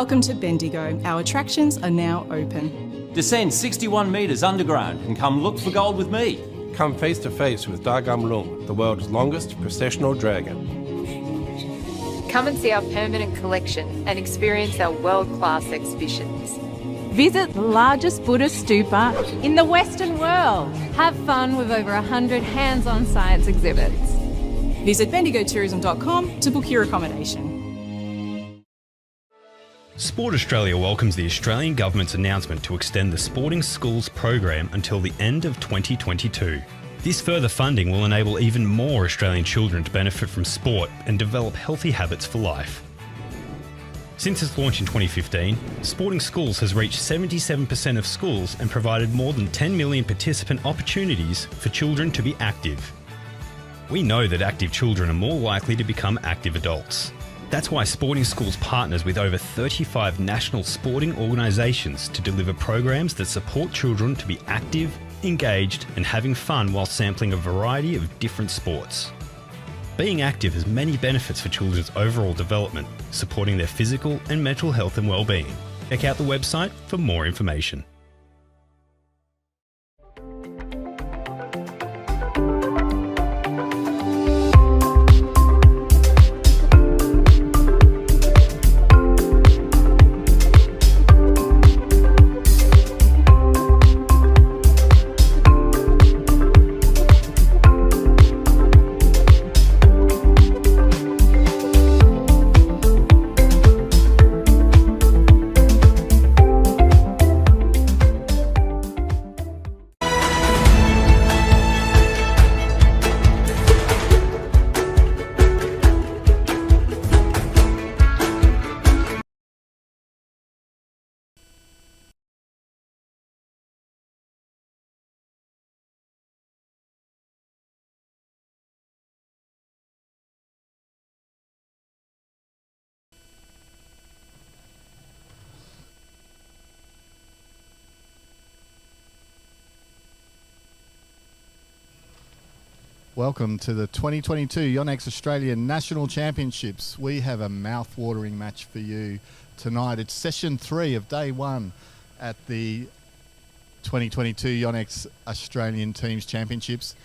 Welcome to Bendigo. Our attractions are now open. Descend 61 metres underground and come look for gold with me. Come face to face with Dagam Lung, the world's longest processional dragon. Come and see our permanent collection and experience our world-class exhibitions. Visit the largest Buddhist stupa in the Western world. Have fun with over 100 hands-on science exhibits. Visit bendigotourism.com to book your accommodation. Sport Australia welcomes the Australian Government's announcement to extend the Sporting Schools program until the end of 2022. This further funding will enable even more Australian children to benefit from sport and develop healthy habits for life. Since its launch in 2015, Sporting Schools has reached 77% of schools and provided more than 10 million participant opportunities for children to be active. We know that active children are more likely to become active adults. That's why Sporting Schools partners with over 35 national sporting organisations to deliver programs that support children to be active, engaged and having fun while sampling a variety of different sports. Being active has many benefits for children's overall development, supporting their physical and mental health and well-being. Check out the website for more information. Welcome to the 2022 YONEX Australian National Championships. We have a mouth-watering match for you tonight. It's session 3 of day 1 at the 2022 YONEX Australian Teams Championships.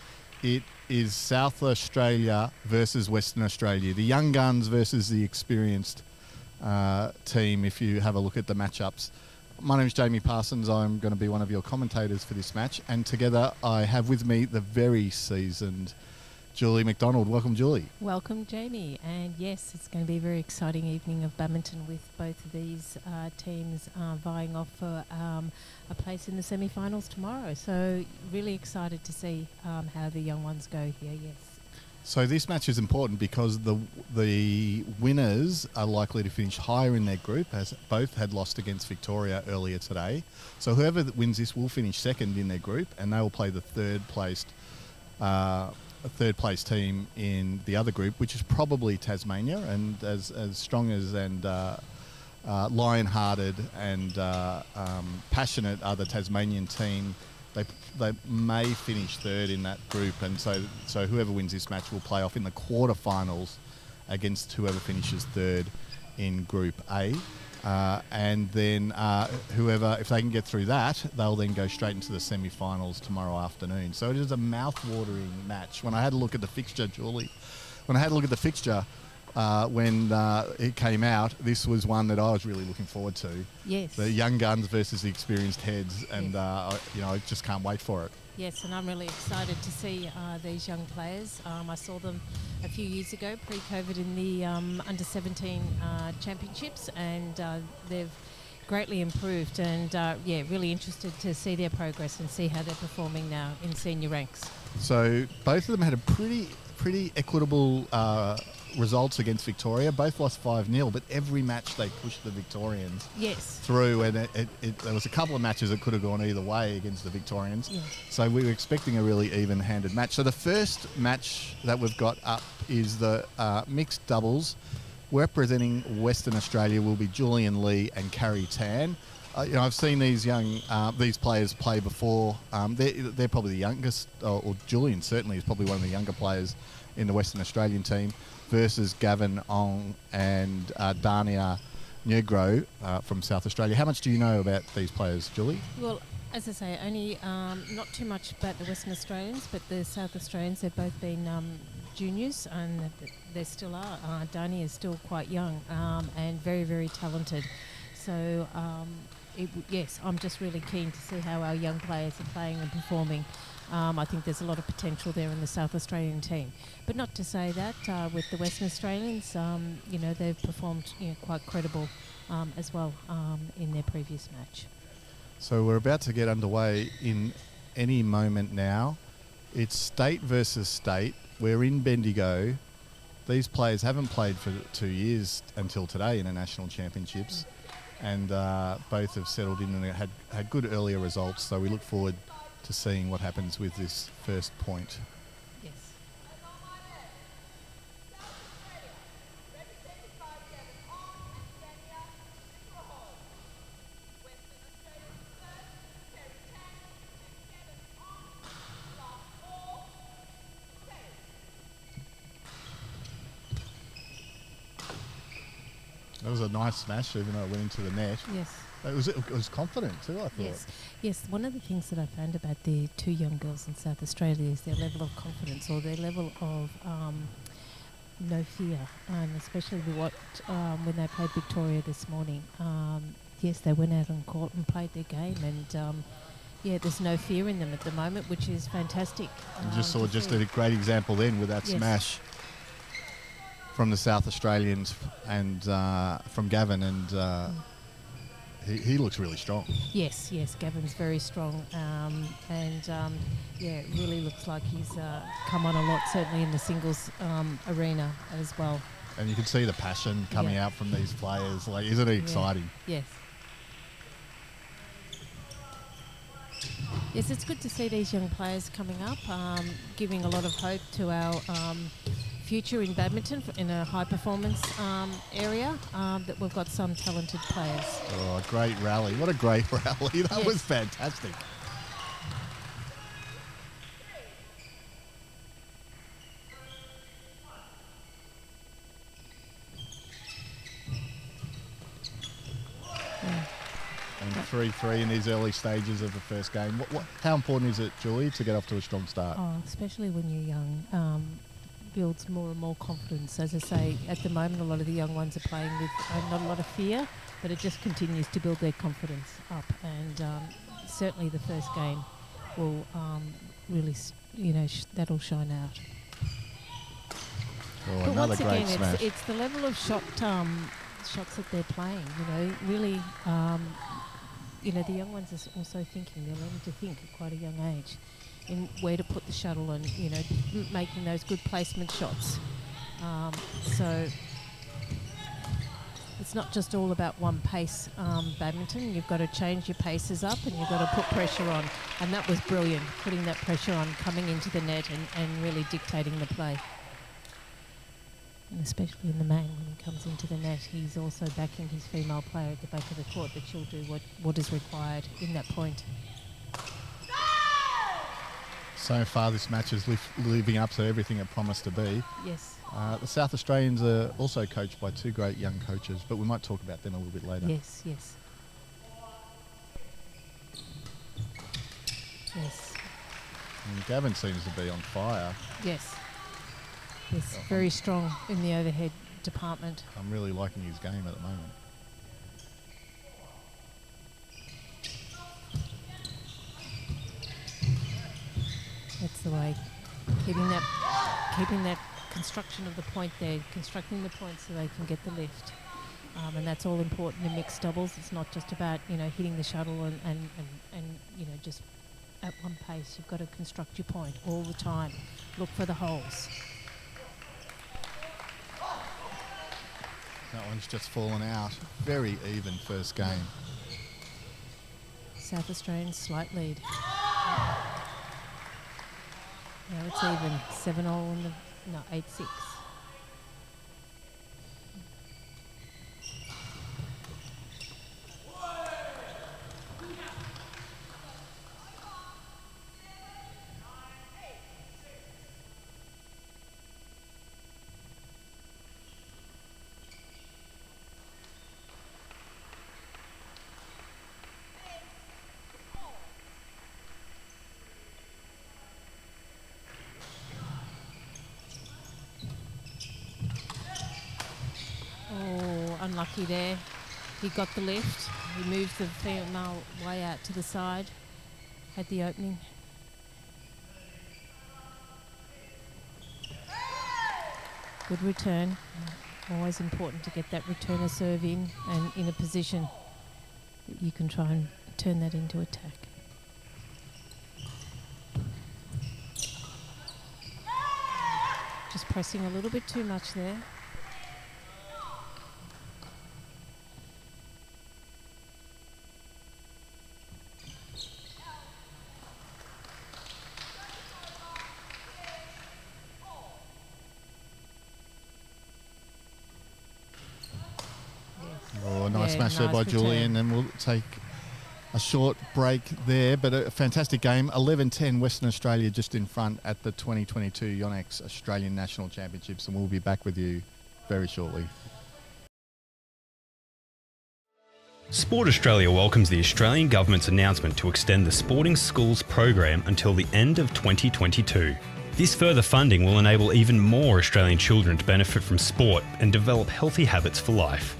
It is South Australia versus Western Australia, the young guns versus the experienced team, if you have a look at the matchups. My name is Jamie Parsons. I'm going to be one of your commentators for this match. And together I have with me the very seasoned Julie McDonald. Welcome, Julie. Welcome, Jamie. And yes, it's going to be a very exciting evening of badminton with both of these teams vying off for a place in the semi-finals tomorrow. So really excited to see how the young ones go here, yes. So this match is important because the winners are likely to finish higher in their group, as both had lost against Victoria earlier today. So whoever wins this will finish second in their group, and they will play the third place team in the other group, which is probably Tasmania. And as strong as and lion-hearted and passionate are the Tasmanian team, they may finish third in that group, and so whoever wins this match will play off in the quarterfinals against whoever finishes third in Group A, and then whoever, if they can get through that, they'll then go straight into the semi-finals tomorrow afternoon. So it is a mouth-watering match. When I had a look at the fixture, Julie, when it came out, this was one that I was really looking forward to. Yes. The young guns versus the experienced heads, and I just can't wait for it. Yes, and I'm really excited to see these young players. I saw them a few years ago, pre-COVID, in the under-17 championships, and they've greatly improved. And really interested to see their progress and see how they're performing now in senior ranks. So both of them had a pretty equitable results against Victoria. Both lost 5-0, but every match they pushed the Victorians through, and there was a couple of matches that could have gone either way against the Victorians. Yeah. So we were expecting a really even-handed match. So the first match that we've got up is the mixed doubles. Representing Western Australia will be Julian Lee and Carrie Tan. I've seen these players play before. They're probably the youngest, or Julian certainly is probably one of the younger players in the Western Australian team, versus Gavin Ong and Dania Negro from South Australia. How much do you know about these players, Julie? Well, as I say, only not too much about the Western Australians, but the South Australians, they've both been juniors, and they still are. Dani is still quite young and very, very talented. So, yes, I'm just really keen to see how our young players are playing and performing. I think there's a lot of potential there in the South Australian team. But not to say that with the Western Australians, they've performed quite credible as well in their previous match. So we're about to get underway in any moment now. It's state versus state. We're in Bendigo. These players haven't played for 2 years until today in the national championships, and both have settled in and had good earlier results. So we look forward to seeing what happens with this first point. Yes. That was a nice smash, even though it went into the net. Yes. It was confident too, I thought. Yes. One of the things that I found about the two young girls in South Australia is their level of confidence, or their level of no fear, and especially when they played Victoria this morning. Yes, they went out on court and played their game, and there's no fear in them at the moment, which is fantastic. You just saw a great example then with that smash from the South Australians and from Gavin, and he looks really strong. Yes, Gavin's very strong, it really looks like he's come on a lot, certainly in the singles arena as well. And you can see the passion coming out from these players. Like, isn't it exciting? Yes. Yes, it's good to see these young players coming up, giving a lot of hope to our future in badminton in a high performance area, that we've got some talented players. Oh, a great rally. What a great rally. That was fantastic. And 3-3 in these early stages of the first game. How important is it, Julie, to get off to a strong start? Oh, especially when you're young. Builds more and more confidence. As I say, at the moment, a lot of the young ones are playing with not a lot of fear, but it just continues to build their confidence up. And certainly the first game will really, that'll shine out. Oh, but another once great again, smash. it's the level of shots that they're playing. Really, the young ones are also thinking. They're learning to think at quite a young age in where to put the shuttle and, making those good placement shots. So it's not just all about one pace badminton. You've got to change your paces up and you've got to put pressure on. And that was brilliant, putting that pressure on, coming into the net and really dictating the play. And especially in the main, when he comes into the net, he's also backing his female player at the back of the court, that she'll do what is required in that point. So far, this match is living up to everything it promised to be. Yes. The South Australians are also coached by two great young coaches, but we might talk about them a little bit later. Yes. And Gavin seems to be on fire. Yes, very strong in the overhead department. I'm really liking his game at the moment. That's the way. Keeping that construction of the point there, constructing the point so they can get the lift. And that's all important in mixed doubles. It's not just about, hitting the shuttle and just at one pace. You've got to construct your point all the time. Look for the holes. That one's just fallen out. Very even first game. South Australians slight lead. Now it's even. 7-all in 8-6. unlucky there. He got the lift. He moved the female way out to the side. Had the opening. Good return. Always important to get that returner serve in and in a position that you can try and turn that into attack. Just pressing a little bit too much there. Oh, nice Yeah, smash there nice by return. Julian, and we'll take a short break there, but a fantastic game. 11-10 Western Australia just in front at the 2022 YONEX Australian National Championships, and we'll be back with you very shortly. Sport Australia welcomes the Australian Government's announcement to extend the Sporting Schools program until the end of 2022. This further funding will enable even more Australian children to benefit from sport and develop healthy habits for life.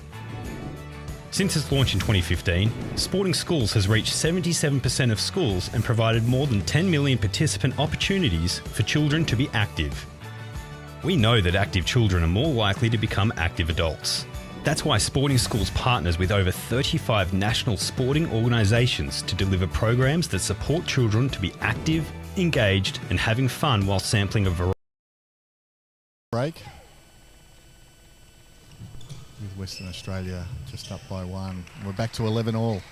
Since its launch in 2015, Sporting Schools has reached 77% of schools and provided more than 10 million participant opportunities for children to be active. We know that active children are more likely to become active adults. That's why Sporting Schools partners with over 35 national sporting organisations to deliver programs that support children to be active, engaged and having fun while sampling a variety. Break. With Western Australia just up by 1. We're back to 11 all.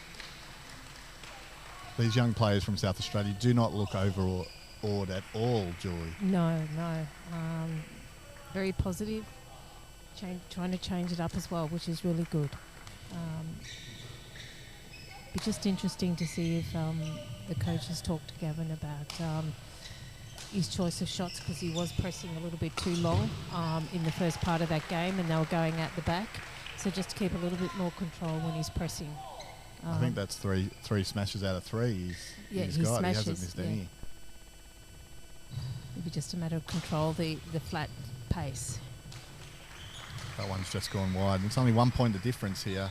These young players from South Australia do not look overawed at all, Julie. No. Very positive. Trying to change it up as well, which is really good. Be just interesting to see if the coaches talk to Gavin about his choice of shots, because he was pressing a little bit too long in the first part of that game, and they were going at the back. So just to keep a little bit more control when he's pressing. I think that's three smashes out of 3 he's got. Smashes, He hasn't missed any. It'll be just a matter of control the flat pace. That one's just gone wide. It's only 1 point of difference here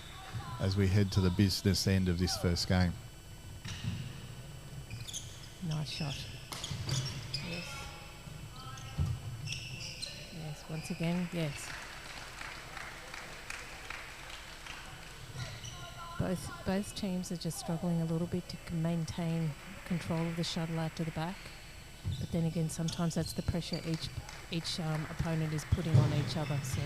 as we head to the business end of this first game. Nice shot. Yes. Yes, once again, yes. Both teams are just struggling a little bit to maintain control of the shuttle out to the back. But then again, sometimes that's the pressure each opponent is putting on each other. So.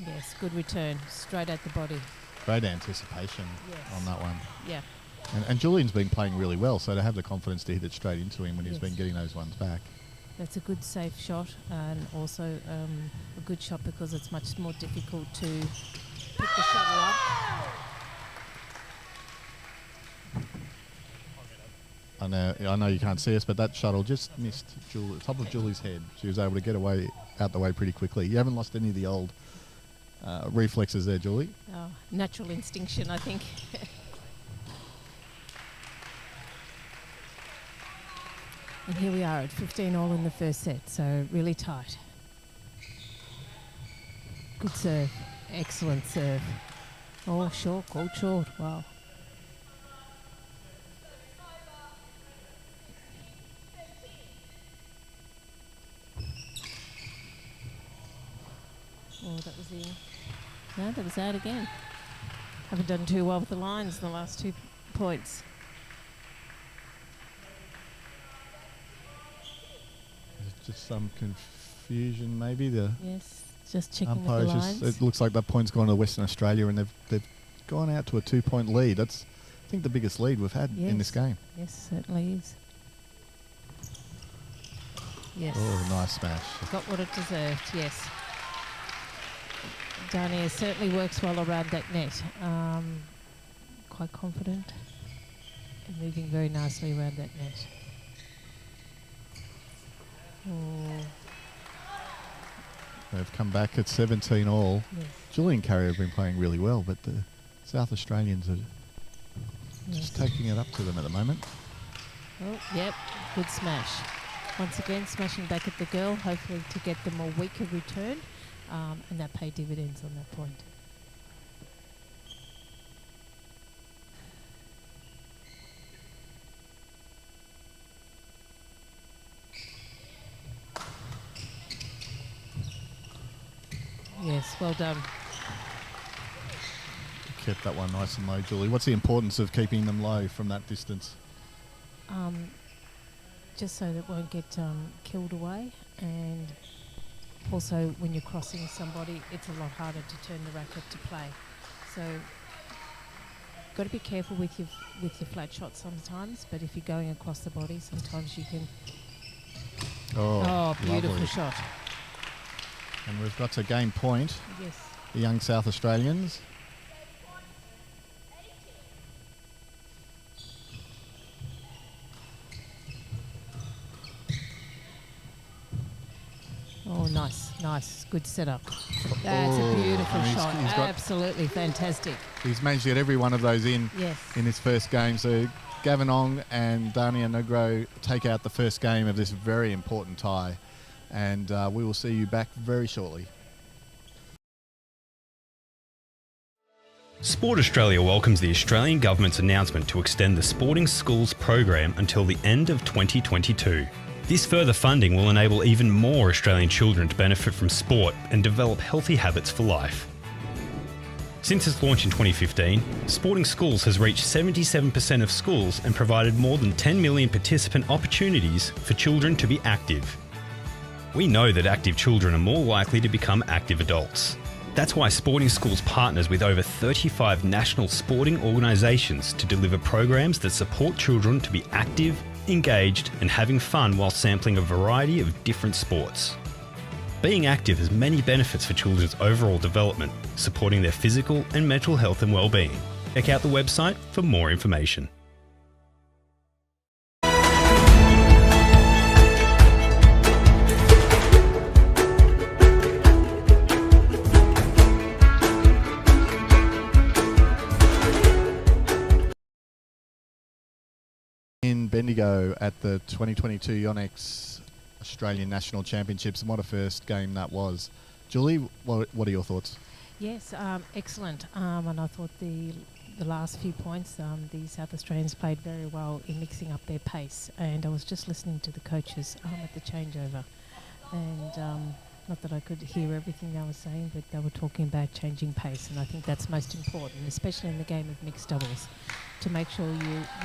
Yes, good return, straight at the body. Great anticipation on that one. Yeah. And Julian's been playing really well, so to have the confidence to hit it straight into him when he's been getting those ones back. That's a good safe shot, and also a good shot because it's much more difficult to pick the shuttle up. I know you can't see us, but that shuttle just missed the top of Julie's head. She was able to get out the way pretty quickly. You haven't lost any of the old reflexes there, Julie. Oh, natural instinction, I think. And here we are at 15 all in the first set, so really tight. Good serve, excellent serve. Oh, short, called short, wow. Oh, that was in. No, that was out again. Haven't done too well with the lines in the last 2 points. Just some confusion, maybe. Yes, just checking with the lines. It looks like that point's gone to Western Australia, and they've gone out to a 2-point lead. That's, I think, the biggest lead we've had in this game. Yes, certainly is. Yes. Oh, nice smash. Got what it deserved, yes. Dania certainly works well around that net. Quite confident and moving very nicely around that net. Oh. They've come back at 17 all. Yes. Julian Carey have been playing really well, but the South Australians are just taking it up to them at the moment. Oh, yep, good smash. Once again, smashing back at the girl, hopefully to get them a weaker return, and that paid dividends on that point. Yes, well done. Kept that one nice and low, Julie. What's the importance of keeping them low from that distance? Just so that it won't get killed away, and also when you're crossing somebody, it's a lot harder to turn the racket to play. So got to be careful with your flat shots sometimes, but if you're going across the body, sometimes you can. Oh, beautiful lovely shot. And we've got to game point. Yes. The young South Australians. Oh, nice. Good setup. That's a beautiful shot. He's got, absolutely fantastic. he's managed to get every one of those in his first game. So Gavin Ong and Dania Negro take out the first game of this very important tie. And we will see you back very shortly. Sport Australia welcomes the Australian Government's announcement to extend the Sporting Schools program until the end of 2022. This further funding will enable even more Australian children to benefit from sport and develop healthy habits for life. Since its launch in 2015, Sporting Schools has reached 77% of schools and provided more than 10 million participant opportunities for children to be active. We know that active children are more likely to become active adults. That's why Sporting Schools partners with over 35 national sporting organisations to deliver programs that support children to be active, engaged and having fun while sampling a variety of different sports. Being active has many benefits for children's overall development, supporting their physical and mental health and well-being. Check out the website for more information. In Bendigo at the 2022 YONEX Australian National Championships, and what a first game that was. Julie, what are your thoughts? Yes, excellent. And I thought the last few points, the South Australians played very well in mixing up their pace. And I was just listening to the coaches at the changeover, and not that I could hear everything they were saying, but they were talking about changing pace, and I think that's most important, especially in the game of mixed doubles, to make sure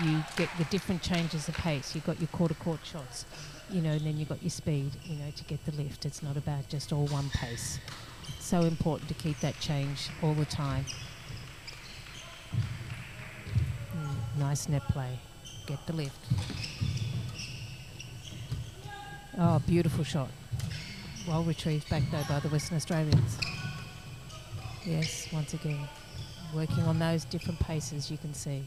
you get the different changes of pace. You've got your quarter-court shots, and then you've got your speed, to get the lift. It's not about just all one pace. So important to keep that change all the time. Nice net play. Get the lift. Oh, beautiful shot. Well retrieved back though by the Western Australians. Yes, once again, working on those different paces you can see.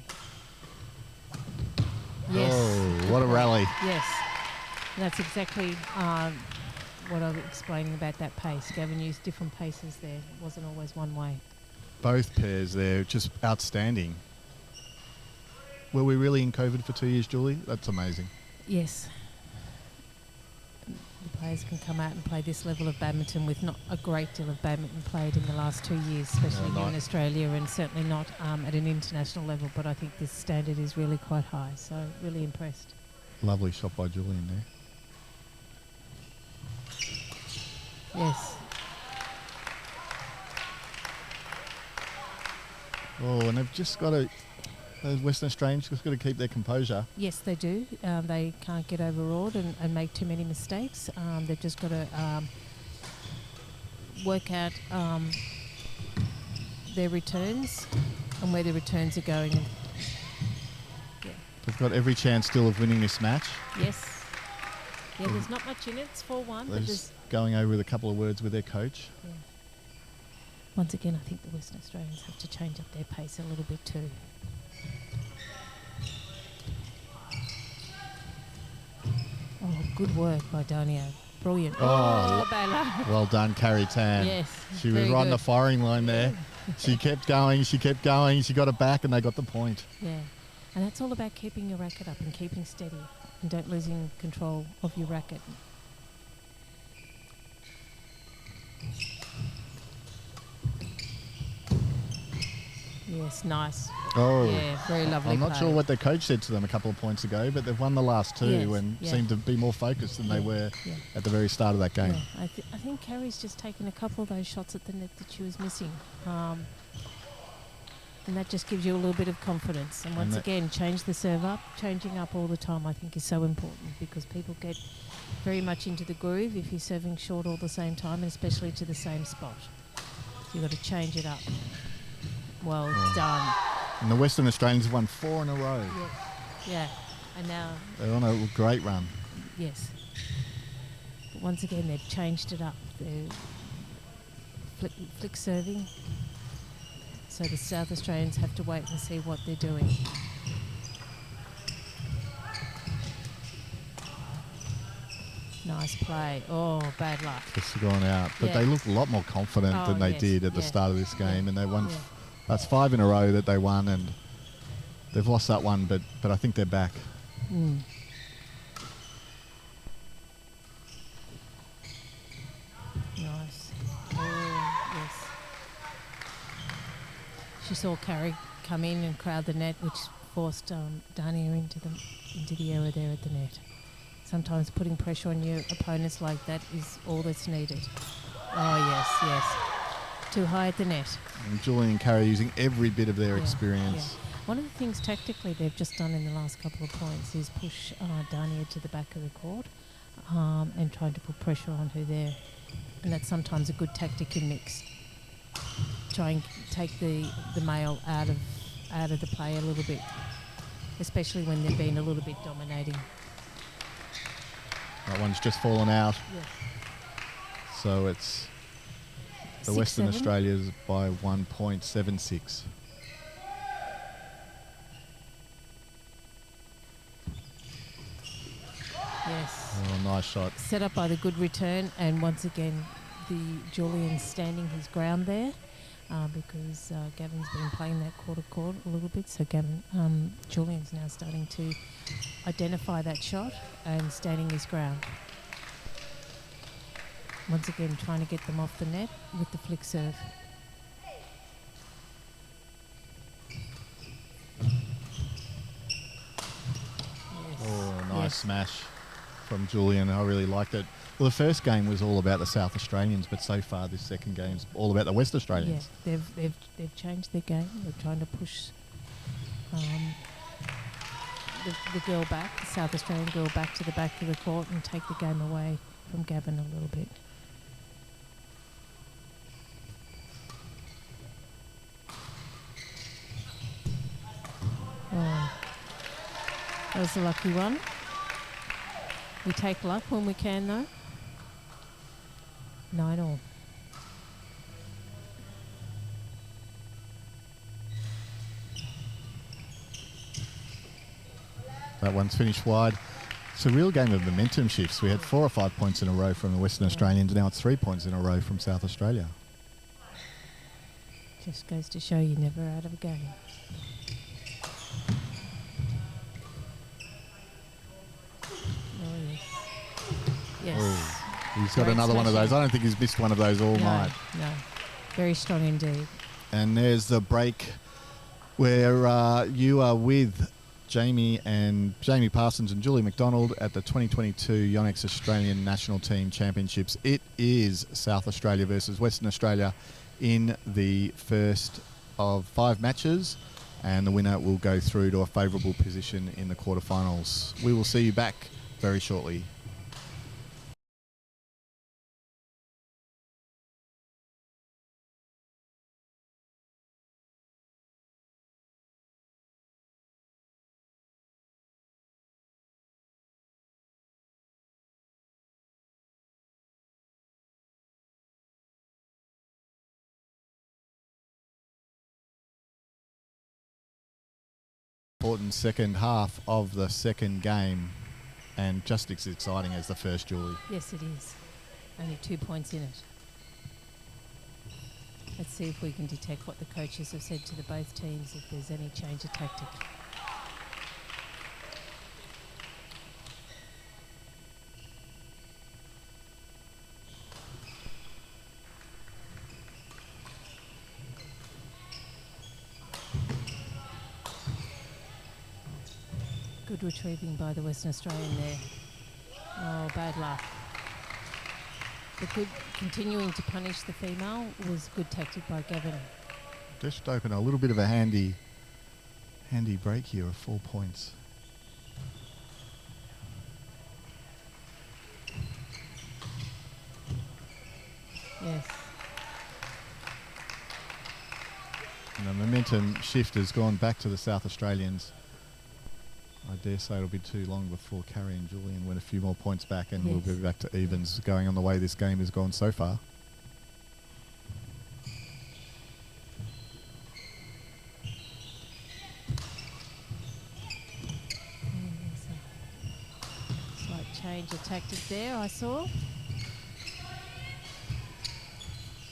Yes. Oh, what a rally. Yes. And that's exactly what I was explaining about that pace. Gavin used different paces there. It wasn't always one way. Both pairs there, just outstanding. Were we really in COVID for 2 years, Julie? That's amazing. Yes. The players can come out and play this level of badminton with not a great deal of badminton played in the last 2 years, especially here in Australia, and certainly not at an international level. But I think this standard is really quite high, so really impressed. Lovely shot by Julian there. Yes. Oh, and they've just got to... Those Western Australians just got to keep their composure. Yes, they do. They can't get overawed and make too many mistakes. They've just got to work out their returns and where their returns are going. Yeah. They've got every chance still of winning this match. Yes. Yeah, there's not much in it. It's 4-1. They're just going over with a couple of words with their coach. Yeah. Once again, I think the Western Australians have to change up their pace a little bit too. Oh, good work by Dania. Brilliant. Oh, Bela. Well done, Carrie Tan. Yes. She was right on the firing line there. She kept going, she got it back, and they got the point. Yeah. And that's all about keeping your racket up and keeping steady. and don't losing control of your racket. Yes, nice. Oh, Yeah, very lovely I'm not play. sure what their coach said to them a couple of points ago, but they've won the last two Yes, and yeah. seem to be more focused than they were Yeah. at the very start of that game. Yeah, I think Carrie's just taken a couple of those shots at the net that she was missing. And that just gives you a little bit of confidence. And once again, change the serve up. Changing up all the time, I think, is so important because people get very much into the groove if you're serving short all the same time, and especially to the same spot. So you've got to change it up. Well done. And the Western Australians have won 4 in a row. Yeah. And now, They're on a great run. yes. But once again, they've changed it up. They're flick serving. So the South Australians have to wait and see what they're doing. Nice play. Oh, bad luck. Just gone out. But Yeah. they look a lot more confident Oh, than they yes, did at the yeah. start of this game. Yeah. And they won. Yeah. That's 5 in a row that they won. And they've lost that one, but I think they're back. Mm. Nice. Oh, yes. She saw Carrie come in and crowd the net, which forced Dania into the error there at the net. Sometimes putting pressure on your opponents like that is all that's needed. Oh, yes, yes. Too high at the net. And Julian and Carey using every bit of their Yeah, experience. yeah. One of the things tactically they've just done in the last couple of points is push Dania to the back of the court and trying to put pressure on her there. And that's sometimes a good tactic in mix. Try and take the male out of the play a little bit, especially when they've been a little bit dominating. That one's just fallen out. Yes. So it's the 6-7. Western Australians by 1.76. Yes. Oh, nice shot. Set up by the good return, and once again, the Julian standing his ground there because Gavin's been playing that quarter court a little bit. So Julian's now starting to identify that shot and standing his ground. Once again, trying to get them off the net with the flick serve. Oh, nice Yes. smash from Julian. I really liked it. Well, the first game was all about the South Australians, but so far this second game's all about the West Yeah, Australians. they've changed their game. They're trying to push the girl back, the South Australian girl, back to the back of the court and take the game away from Gavin a little bit. Oh, that was a lucky one. We take luck when we can, though. 9-all. That one's finished wide. It's a real game of momentum shifts. We had 4 or 5 points in a row from the Western Australians. Now it's 3 points in a row from South Australia. Just goes to show you're never out of a game. Oh, yes. Yes. Oh, he's got Great another one of those. smashing. I don't think he's missed one of those all night. No. Very strong indeed. And there's the break where you are with Jamie Parsons and Julie McDonald at the 2022 YONEX Australian National Team Championships. It is South Australia versus Western Australia in the first of 5 matches, and the winner will go through to a favourable position in the quarterfinals. We will see you back very shortly. Important second half of the second game, and just as exciting as the first, Julie. Yes, it is. Only 2 points in it. Let's see if we can detect what the coaches have said to the both teams, if there's any change of tactic. Good retrieving by the Western Australian there. Oh, bad luck. The good continuing to punish the female was good tactic by Gavin. Just open a little bit of a handy break here of 4 points. Yes. And the momentum shift has gone back to the South Australians. I dare say it'll be too long before Carrie and Julian win a few more points back, and we'll be back to evens going on the way this game has gone so far. Slight change of tactic there, I saw.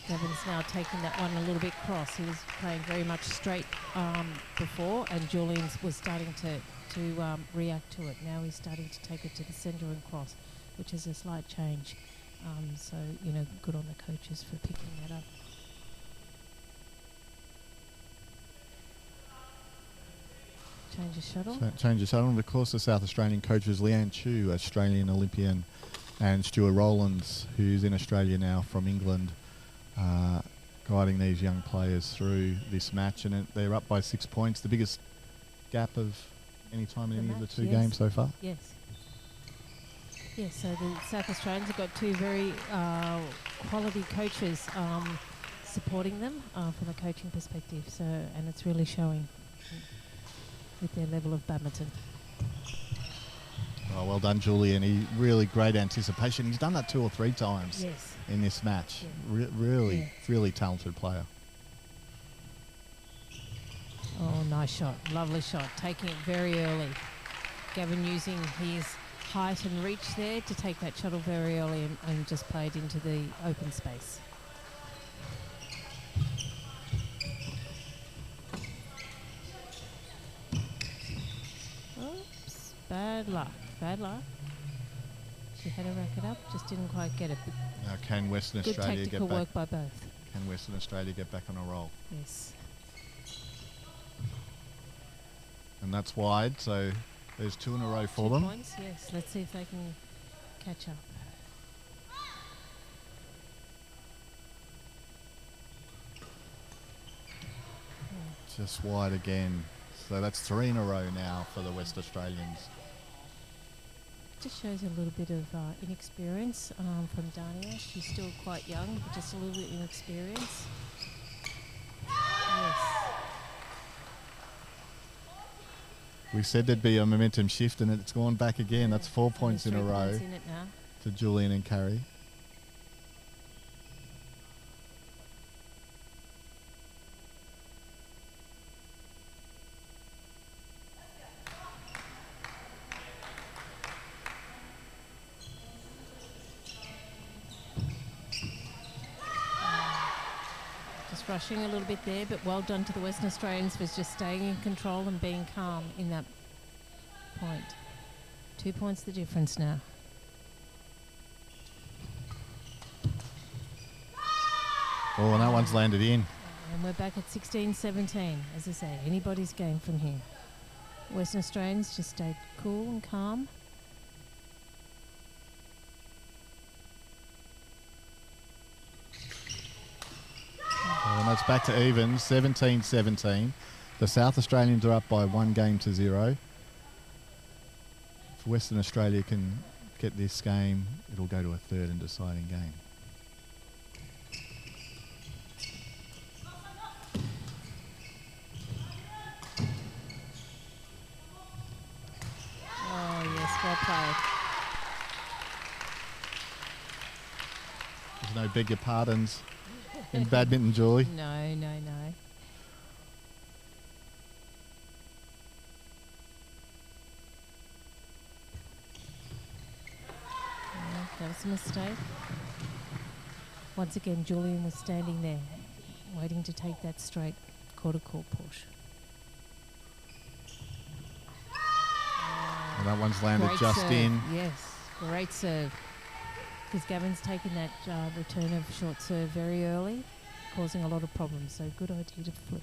Gavin's now taking that one a little bit cross. He was playing very much straight before, and Julian was starting to react to it. Now he's starting to take it to the centre and cross, which is a slight change. So, you know, good on the coaches for picking that up. Change of shuttle. Change of shuttle. And of course, the South Australian coaches, Leanne Chu, Australian Olympian, and Stuart Rowlands, who's in Australia now from England, guiding these young players through this match. And they're up by 6 points, the biggest gap of any time in any of the two games so far. Yes. Yes, so the South Australians have got two very quality coaches supporting them from a coaching perspective. So, and it's really showing with their level of badminton. Oh, well done, Julian. He really great anticipation. He's done that 2 or 3 times in this match. Yeah. Really talented player. Oh, nice shot. Lovely shot. Taking it very early. Gavin using his height and reach there to take that shuttle very early and just play it into the open space. Oops. Bad luck. Bad luck. She had to rack it up, just didn't quite get it. Now can Western Good Australia tactical get back? work by both. Can Western Australia get back on a roll? Yes. And that's wide, so there's 2 in a row for 2 them. points, yes. Let's see if they can catch up. Just wide again. So that's 3 in a row now for the West Australians. Just shows a little bit of inexperience from Dania. She's still quite young, but just a little bit inexperience. Yes. We said there'd be a momentum shift, and it's gone back again. That's 4 So points in a 3 row points in it now. to Julian and Carrie. Just rushing a little bit there, but well done to the Western Australians for just staying in control and being calm in that point. 2 points the difference now. Oh, and that one's landed in. And we're back at 16-17. As I say, anybody's game from here. Western Australians just stayed cool and calm. And that's back to even, 17-17. The South Australians are up by 1 game to 0. If Western Australia can get this game, it'll go to a third and deciding game. Oh, yes, well played. There's no beg your pardons in badminton, Julie. No, no, no. That was a mistake. Once again, Julian was standing there, waiting to take that straight quarter court push. And that one's landed Great just serve. in. Yes, great serve. Because Gavin's taken that return of short serve very early, causing a lot of problems. So good idea to flick.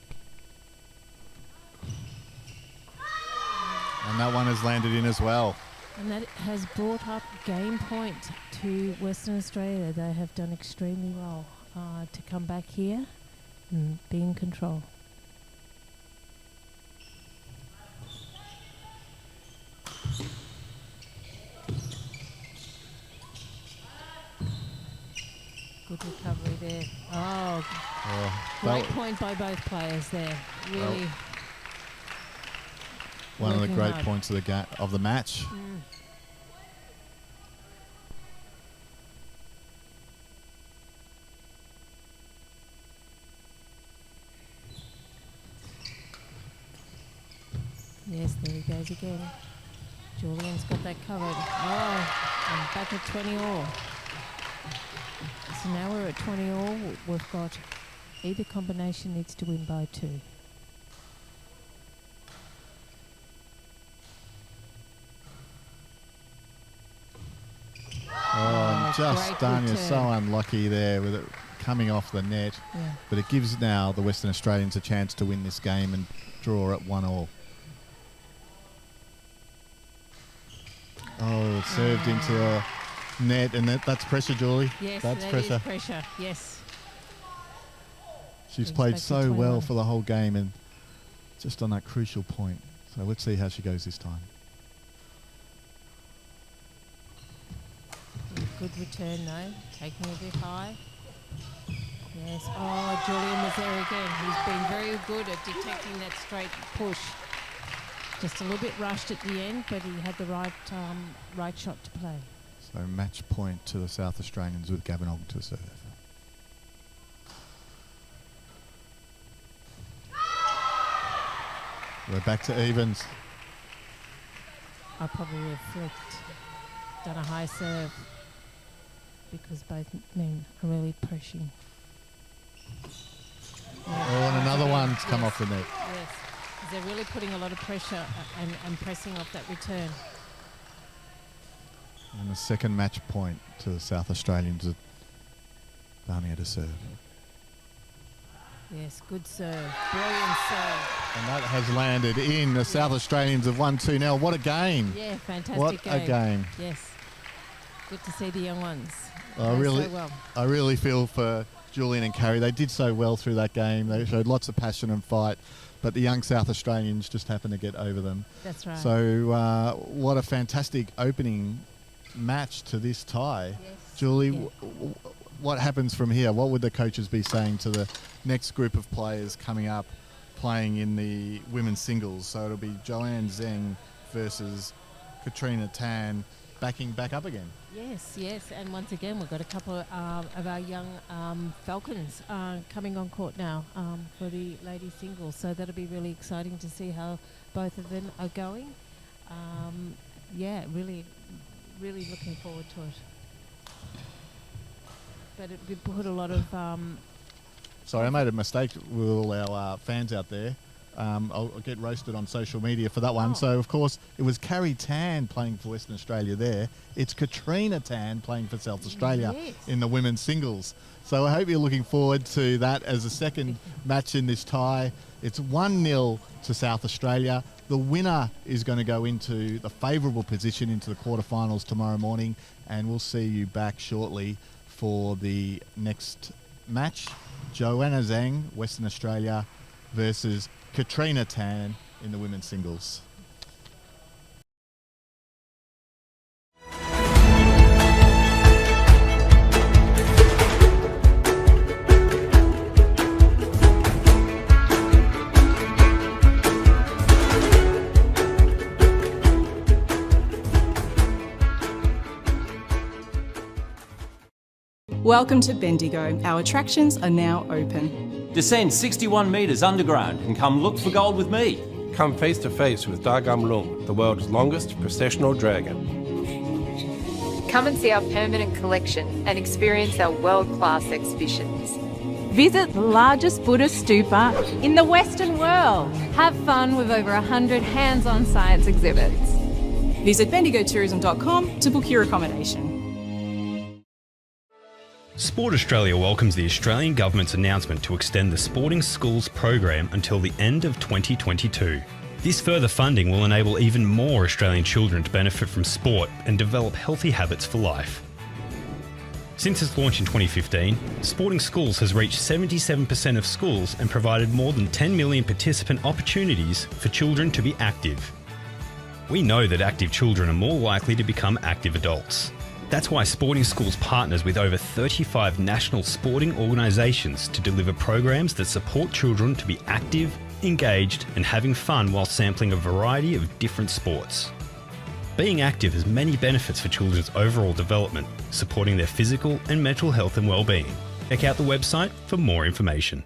And that one has landed in as well. And that has brought up game point to Western Australia. They have done extremely well to come back here and be in control. Good recovery there. Great point by both players there. Really. One of the great hard. points of the match. Yes, there he goes again. Julian's got that covered. And back at 20 all. So now we're at 20 all. We've got either combination needs to win by 2. Just great done. You're return. so unlucky there with it coming off the net. Yeah. But it gives now the Western Australians a chance to win this game and draw at 1 all. Oh, it's served into a net, and that's pressure, Julie. Yes, that's that pressure. is pressure. Yes. She's Goes played back to so 21. well for the whole game, and just on that crucial point. So let's see how she goes this time. Good return though, taking a bit high. Yes. Oh, Julian was there again. He's been very good at detecting that straight push. Just a little bit rushed at the end, but he had the right shot to play. So match point to the South Australians with Gavin Ogg to serve. We're back to evens. I probably have done a high serve because both men are really pushing. And another one's come off the net. Yes, 'cause they're really putting a lot of pressure and pressing off that return. And the second match point to the South Australians with Barnier to serve. Yes, good serve. Brilliant serve. And that has landed in. The South Australians have won 2-0. What a game. Yeah, fantastic What game. a game. Yes. Good to see the young ones. I play really, so well. I really feel for Julian and Carrie. They did so well through that game. They showed lots of passion and fight, but the young South Australians just happened to get over them. That's right. So what a fantastic opening match to this tie. Yes. Julie, Yeah. what happens from here? What would the coaches be saying to the next group of players coming up playing in the women's singles? So it'll be Joanne Zeng versus Katrina Tan backing back up again. Yes, and once again we've got a couple of our young Falcons coming on court now for the ladies singles, so that'll be really exciting to see how both of them are going. Really looking forward to it. But we put a lot of Sorry, I made a mistake with all our fans out there. I'll get roasted on social media for that one. Oh. So, of course, it was Carrie Tan playing for Western Australia there. It's Katrina Tan playing for South Australia Yes. in the women's singles. So I hope you're looking forward to that as a second match in this tie. It's 1-0 to South Australia. The winner is going to go into the favourable position into the quarterfinals tomorrow morning, and we'll see you back shortly for the next match. Joanna Zhang, Western Australia, versus Katrina Tan in the women's singles. Welcome to Bendigo. Our attractions are now open. Descend 61 metres underground and come look for gold with me. Come face to face with Dagam Lung, the world's longest processional dragon. Come and see our permanent collection and experience our world-class exhibitions. Visit the largest Buddhist stupa in the Western world. Have fun with over 100 hands-on science exhibits. Visit bendigotourism.com to book your accommodation. Sport Australia welcomes the Australian Government's announcement to extend the Sporting Schools program until the end of 2022. This further funding will enable even more Australian children to benefit from sport and develop healthy habits for life. Since its launch in 2015, Sporting Schools has reached 77% of schools and provided more than 10 million participant opportunities for children to be active. We know that active children are more likely to become active adults. That's why Sporting Schools partners with over 35 national sporting organisations to deliver programs that support children to be active, engaged and having fun while sampling a variety of different sports. Being active has many benefits for children's overall development, supporting their physical and mental health and well-being. Check out the website for more information.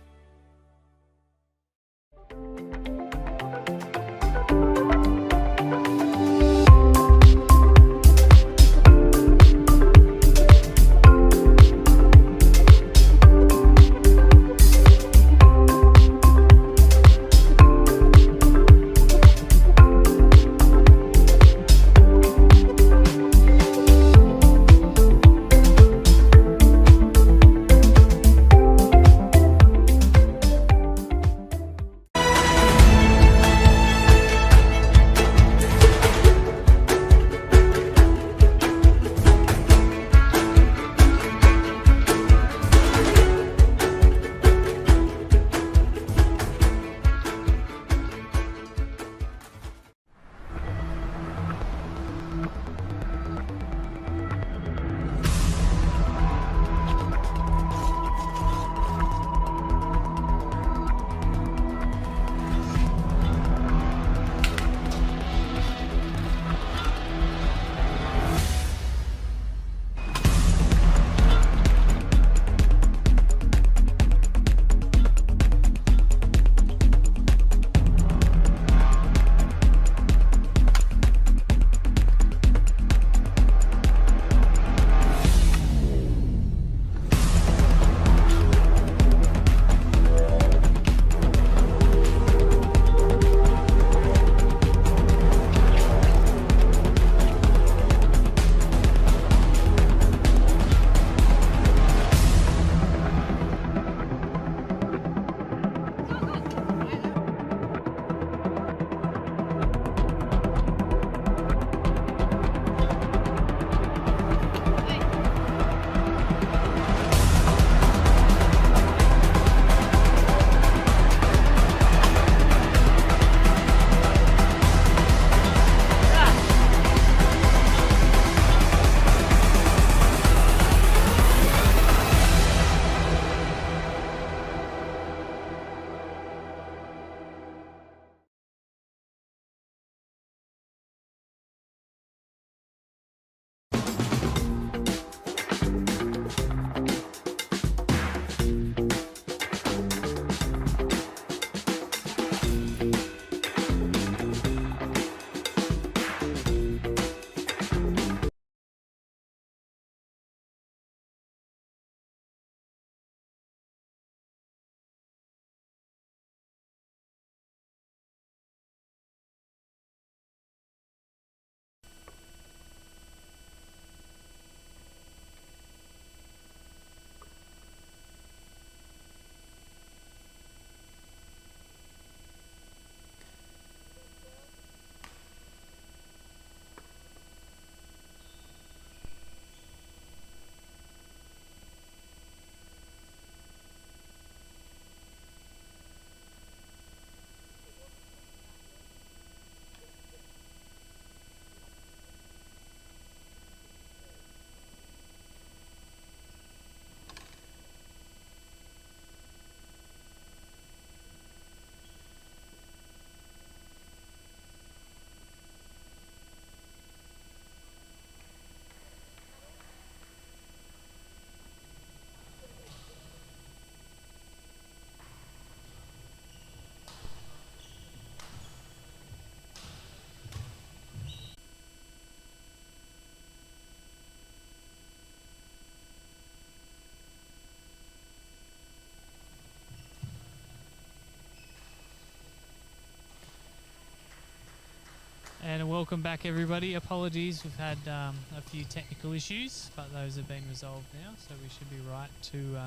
And welcome back, everybody. Apologies, we've had a few technical issues, but those have been resolved now, so we should be right to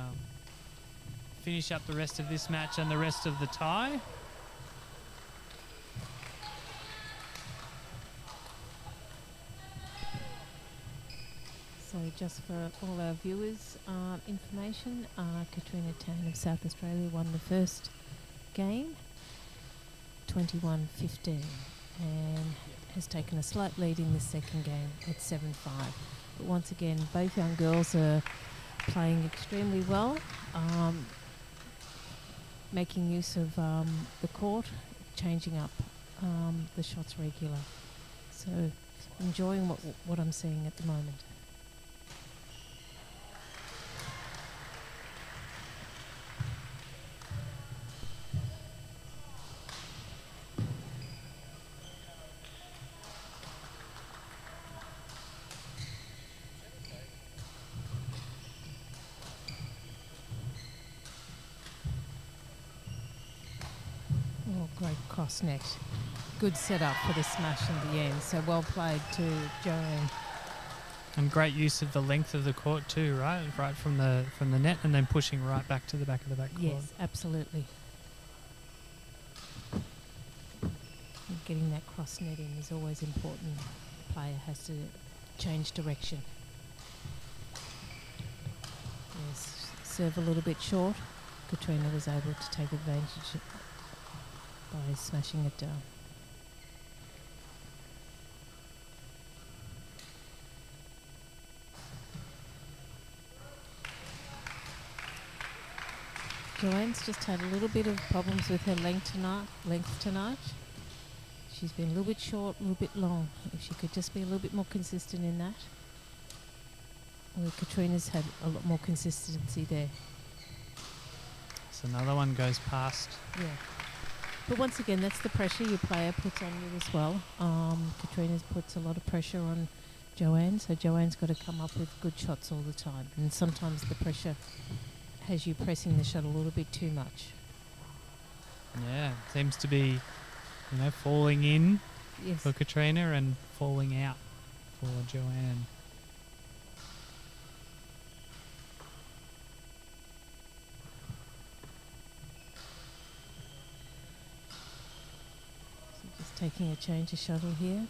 finish up the rest of this match and the rest of the tie. So just for all our viewers' information, Katrina Tan of South Australia won the first game, 21-15, and has taken a slight lead in the second game at 7-5. But once again, both young girls are playing extremely well, making use of the court, changing up the shots regular. So enjoying what I'm seeing at the moment. Oh, great cross net. Good setup for the smash in the end. So well played to Joanne. And great use of the length of the court too, right? Right from the net and then pushing right back to the back of the backcourt. Yes, absolutely. And getting that cross net in is always important. The player has to change direction. Yes, serve a little bit short. Katrina was able to take advantage by smashing it down. Joanne's just had a little bit of problems with her length tonight. She's been a little bit short, a little bit long. If she could just be a little bit more consistent in that. Well, Katrina's had a lot more consistency there. So another one goes past. Yeah. But once again, that's the pressure your player puts on you as well. Katrina's puts a lot of pressure on Joanne, so Joanne's got to come up with good shots all the time. And sometimes the pressure has you pressing the shot a little bit too much. Yeah, seems to be, falling in Yes. for Katrina and falling out for Joanne. So just taking a change of shuttle here.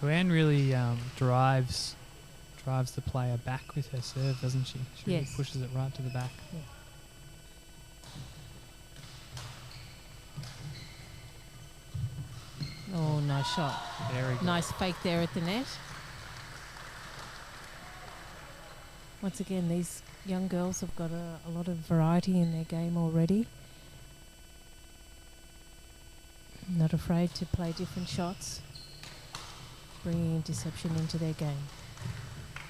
Joanne really drives the player back with her serve, doesn't she? She really Yes. pushes it right to the back. Yeah. Oh, nice shot. Very good. Nice fake there at the net. Once again, these young girls have got a lot of variety in their game already. Not afraid to play different shots, bringing deception into their game.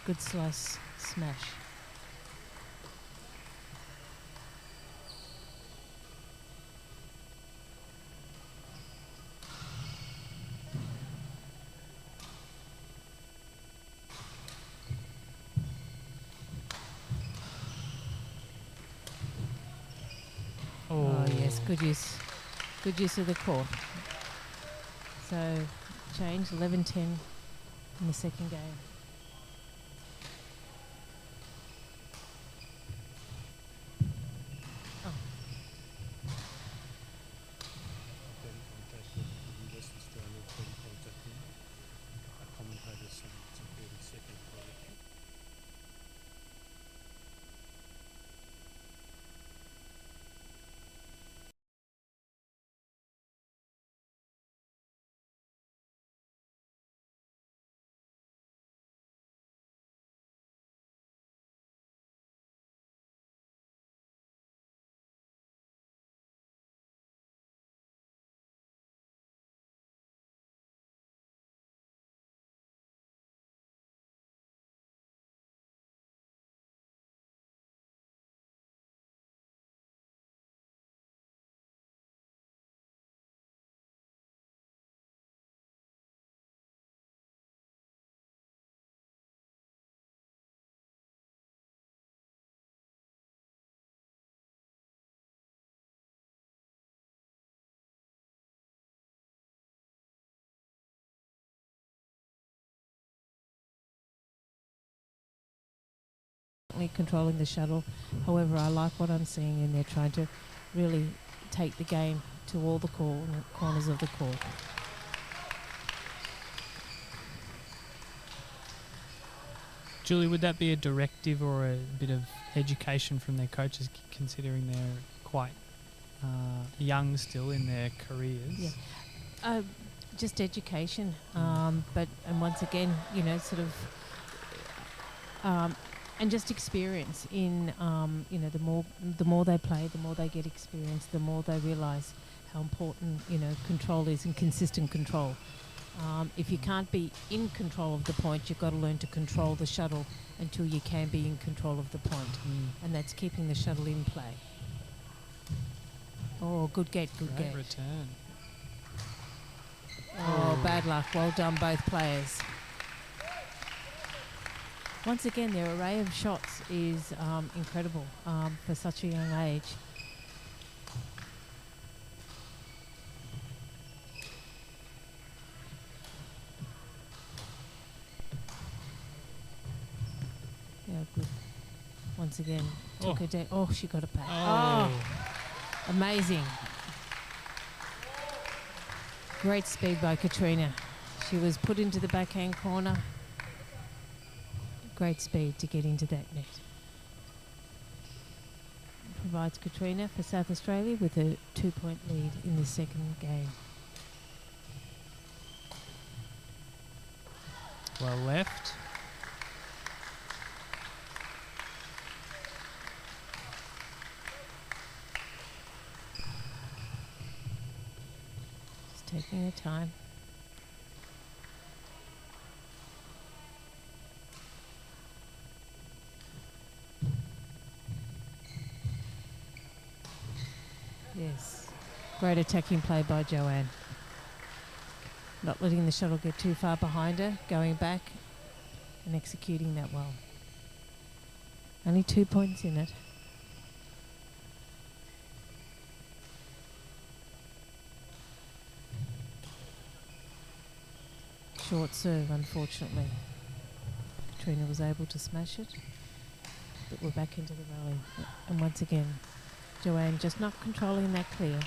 Good slice smash. Oh yes, good use. Good use of the court. So change 11-10 in the second game. certainly controlling the shuttle. However, I like what I'm seeing, and they're trying to really take the game to all the corners of the court. Julie, would that be a directive or a bit of education from their coaches, considering they're quite young still in their careers? Yeah. Just education, but once again, sort of, and just experience in, the more they play, the more they get experience, the more they realise how important, control is, and consistent control. If you can't be in control of the point, you've got to learn to control the shuttle until you can be in control of the point, and that's keeping the shuttle in play. Oh, good get. Great return. Oh, bad luck. Well done, both players. Once again, their array of shots is incredible for such a young age. Yeah, good. Once again, took her down. Oh, she got it back. Oh, amazing. Great speed by Katrina. She was put into the backhand corner. Great speed to get into that net. Provides Katrina for South Australia with a 2-point lead in the second game. Well left. Just taking her time. Yes, great attacking play by Joanne. Not letting the shuttle get too far behind her, going back and executing that well. Only 2 points in it. Short serve, unfortunately. Katrina was able to smash it, but we're back into the rally. And once again, Joanne just not controlling that clear.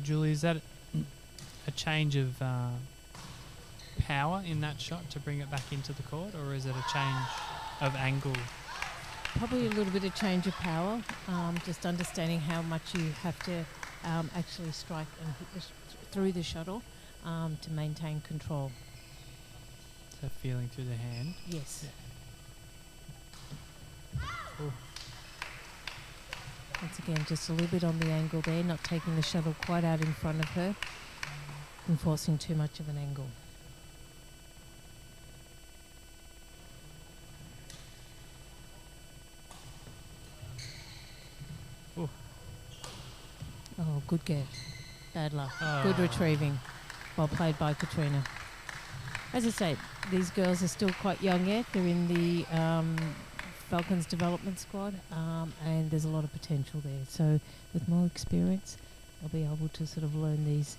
Julie, is that a change of power in that shot to bring it back into the court, or is it a change of angle? Probably a little bit of change of power, just understanding how much you have to actually strike and hit through the shuttle to maintain control. So feeling through the hand? Yes. Yeah. Once again, just a little bit on the angle there, not taking the shuttle quite out in front of her and forcing too much of an angle. Ooh. Oh, good get. Bad luck. Good retrieving. Well played by Katrina. As I say, these girls are still quite young yet. They're in the Falcons development squad, and there's a lot of potential there. So with more experience, they'll be able to sort of learn these,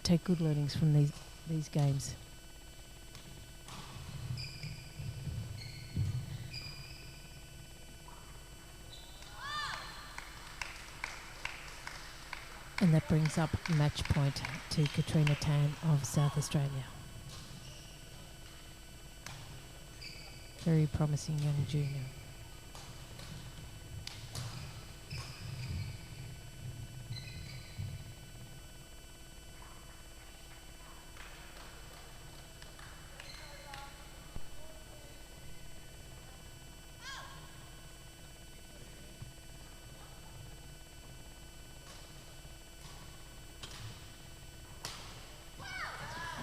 take good learnings from these games. And that brings up match point to Katrina Tan of South Australia. Very promising young junior.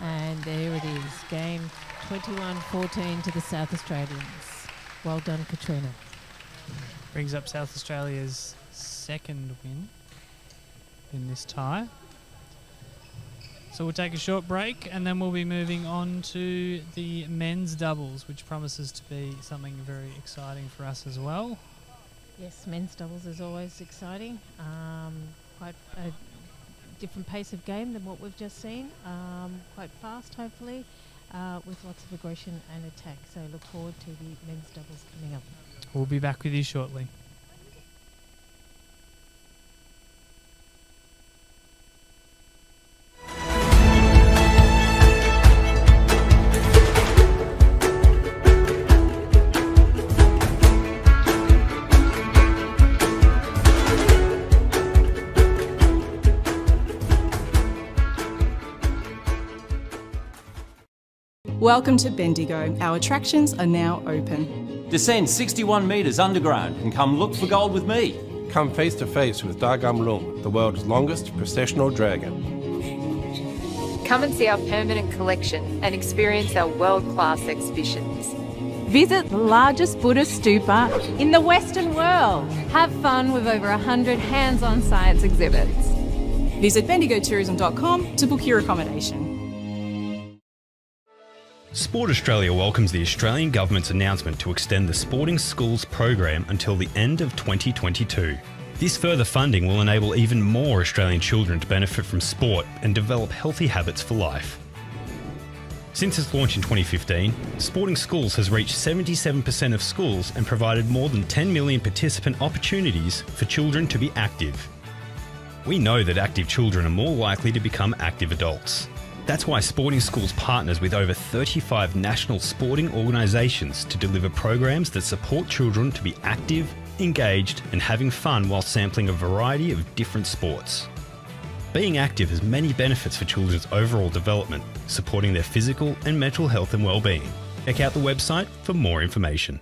And there it is, game 21-14 to the South Australians. Well done, Katrina. Brings up South Australia's second win in this tie. So we'll take a short break and then we'll be moving on to the men's doubles, which promises to be something very exciting for us as well. Yes, men's doubles is always exciting. Quite a different pace of game than what we've just seen. Quite fast, hopefully, with lots of aggression and attack. So look forward to the men's doubles coming up. We'll be back with you shortly. Welcome to Bendigo. Our attractions are now open. Descend 61 metres underground and come look for gold with me. Come face to face with Dagam Lung, the world's longest processional dragon. Come and see our permanent collection and experience our world-class exhibitions. Visit the largest Buddhist stupa in the Western world. Have fun with over 100 hands-on science exhibits. Visit bendigotourism.com to book your accommodation. Sport Australia welcomes the Australian Government's announcement to extend the Sporting Schools program until the end of 2022. This further funding will enable even more Australian children to benefit from sport and develop healthy habits for life. Since its launch in 2015, Sporting Schools has reached 77% of schools and provided more than 10 million participant opportunities for children to be active. We know that active children are more likely to become active adults. That's why Sporting Schools partners with over 35 national sporting organisations to deliver programs that support children to be active, engaged and having fun while sampling a variety of different sports. Being active has many benefits for children's overall development, supporting their physical and mental health and well-being. Check out the website for more information.